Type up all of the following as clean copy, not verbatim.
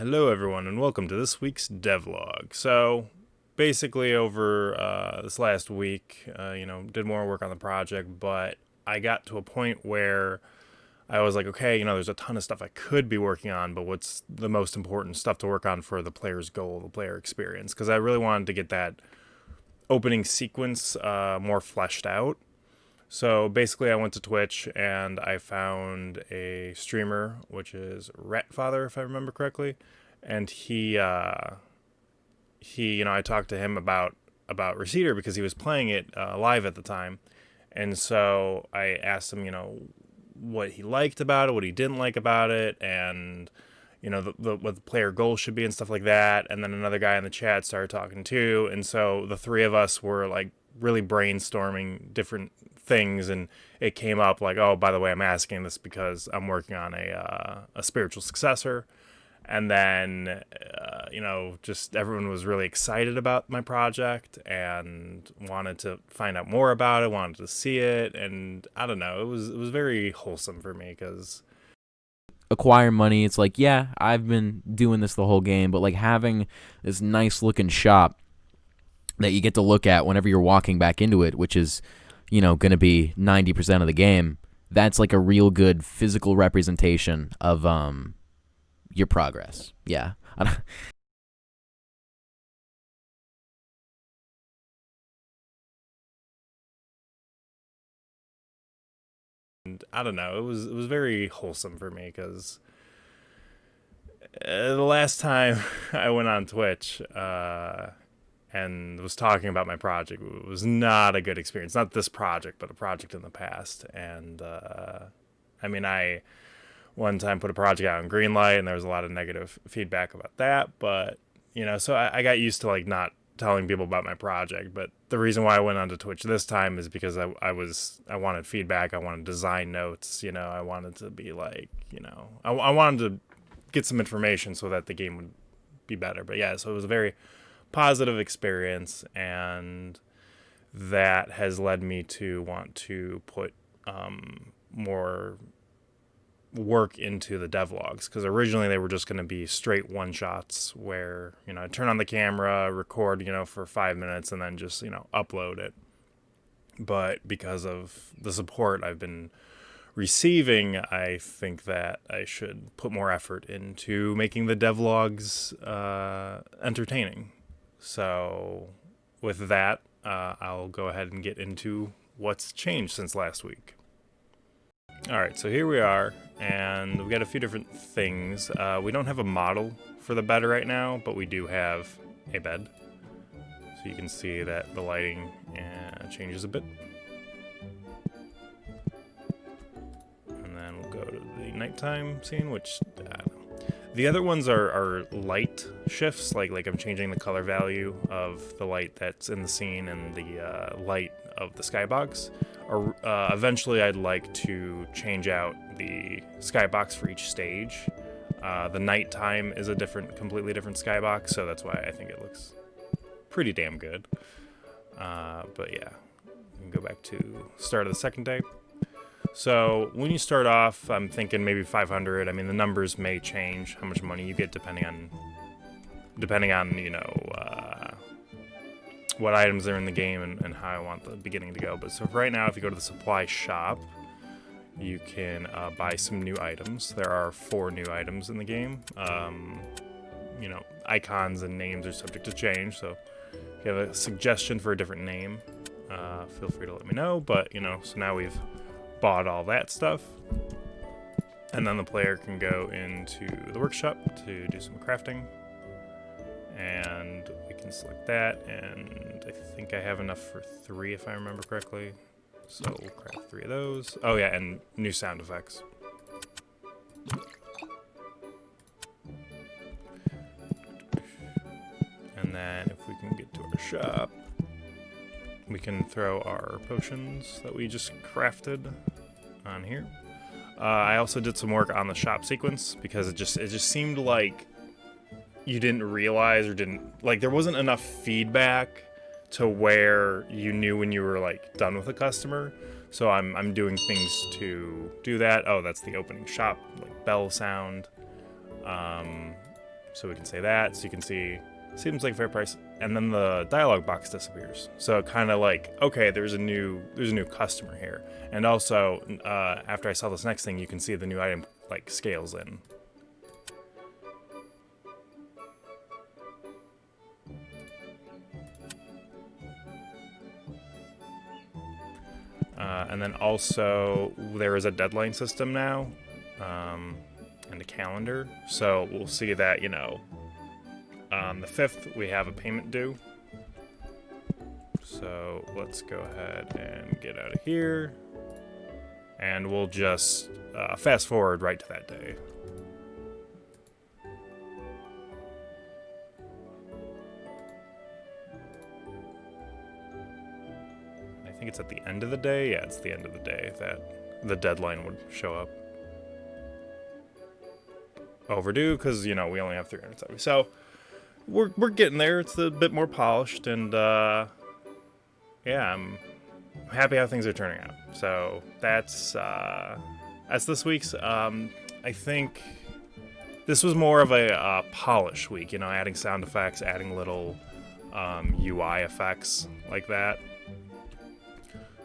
Hello, everyone, and welcome to this week's devlog. So, basically, over this last week, did more work on the project, but I got to a point where I was like, okay, there's a ton of stuff I could be working on, but what's the most important stuff to work on for the player's goal, the player experience? Because I really wanted to get that opening sequence more fleshed out. So basically, I went to Twitch and I found a streamer, which is Ratfather, if I remember correctly, and I talked to him about Receiver because he was playing it live at the time, and so I asked him, what he liked about it, what he didn't like about it, and what the player goal should be and stuff like that. And then another guy in the chat started talking too, and so the three of us were like really brainstorming different things, and it came up like, oh, by the way, I'm asking this because I'm working on a spiritual successor. And then just everyone was really excited about my project and wanted to find out more about it, wanted to see it, and I don't know, it was very wholesome for me because acquire money. It's like, yeah, I've been doing this the whole game, but like having this nice looking shop that you get to look at whenever you're walking back into it, which is, going to be 90% of the game, that's like a real good physical representation of your progress. Yeah. I don't know, it was very wholesome for me because the last time I went on Twitch and was talking about my project, it was not a good experience. Not this project, but a project in the past. And I one time put a project out in Greenlight, and there was a lot of negative feedback about that. But so I got used to like not telling people about my project. But the reason why I went onto Twitch this time is because I wanted feedback. I wanted design notes. I wanted to be like, I wanted to get some information so that the game would be better. But yeah, so it was a very positive experience, and that has led me to want to put more work into the devlogs, because originally they were just going to be straight one shots where I turn on the camera, record for 5 minutes, and then just upload it. But because of the support I've been receiving, I think that I should put more effort into making the devlogs entertaining. So with that, I'll go ahead and get into what's changed since last week. Alright, so here we are, and we got a few different things. We don't have a model for the bed right now, but we do have a bed. So you can see that the lighting changes a bit. And then we'll go to the nighttime scene, which the other ones are light shifts, like I'm changing the color value of the light that's in the scene and the light of the skybox. Or eventually I'd like to change out the skybox for each stage. The nighttime is a completely different skybox, so that's why I think it looks pretty damn good. But yeah, we can go back to start of the second day. So when you start off, I'm thinking maybe 500. I mean, the numbers may change how much money you get depending on what items are in the game and how I want the beginning to go. But so for right now, if you go to the supply shop, you can buy some new items. There are 4 new items in the game. Icons and names are subject to change, so if you have a suggestion for a different name, feel free to let me know. But so now we've bought all that stuff, and then the player can go into the workshop to do some crafting, and we can select that, and I think I have enough for 3 if I remember correctly, so we'll craft 3 of those. Oh yeah, and new sound effects. And then if we can get to our shop, we can throw our potions that we just crafted on here. I also did some work on the shop sequence because it just seemed like you didn't realize, or didn't like, there wasn't enough feedback to where you knew when you were like done with a customer. So I'm doing things to do that. Oh, that's the opening shop, like bell sound. So we can say that. So you can see, seems like a fair price. And then the dialog box disappears. So kind of like, okay, there's a new customer here. And also, after I sell this next thing, you can see the new item like scales in. And then also there is a deadline system now, and a calendar. So we'll see that, you know, on the 5th we have a payment due. So let's go ahead and get out of here. And we'll just fast forward right to that day. I think it's at the end of the day. Yeah, it's the end of the day that the deadline would show up. Overdue because, you know, we only have 370. So we're getting there. It's a bit more polished, and yeah, I'm happy how things are turning out. So that's this week's. I think this was more of a polish week. You know, adding sound effects, adding little UI effects like that.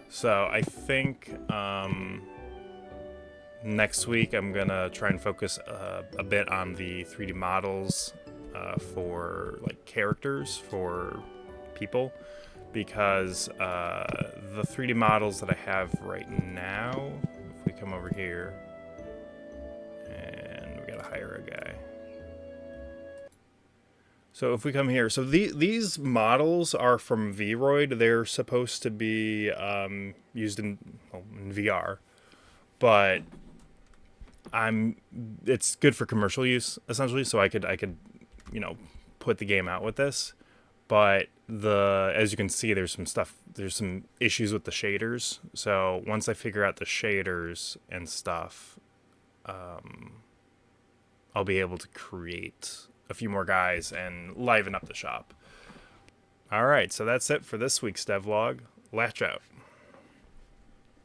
So I think next week I'm gonna try and focus a bit on the 3D models for like characters for people, because the 3D models that I have right now, if we come over here and we gotta hire a guy. So if we come here, so these models are from Vroid. They're supposed to be used in VR, but it's good for commercial use essentially. So I could, you know, put the game out with this. But as you can see, there's some issues with the shaders. So once I figure out the shaders and stuff, I'll be able to create a few more guys and liven up the shop. All right, so that's it for this week's devlog. Latch out.